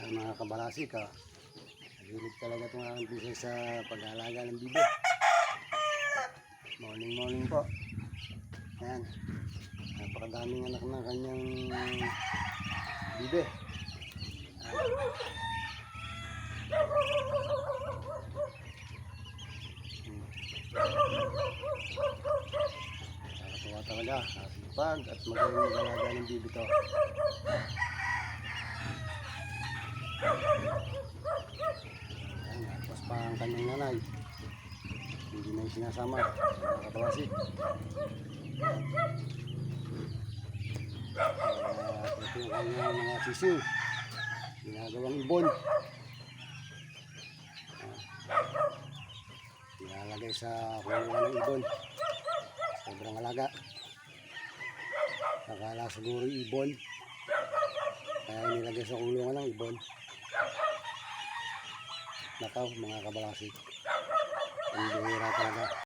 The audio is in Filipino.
Mga kabalasik, nahilig talaga itong aking bisay sa pag-aalaga ng bibe. Morning po. Ayan, napakadaming anak ng kanyang bibe. Nakakatuwa talaga, kasipag at magaling mag-alaga ng bibe to. Ayan, tapos pa ang kanyang nanay, hindi na yung sinasama, mga kabawasik. Ito yung kanyang mga sisiw, ginagawang ibon. Nilalagay sa kulungan ng ibon, sobrang alaga. Akala siguro ibon, kaya nilagay sa kulungan ng ibon. Nakaw mga kabalasik, ang bihira talaga.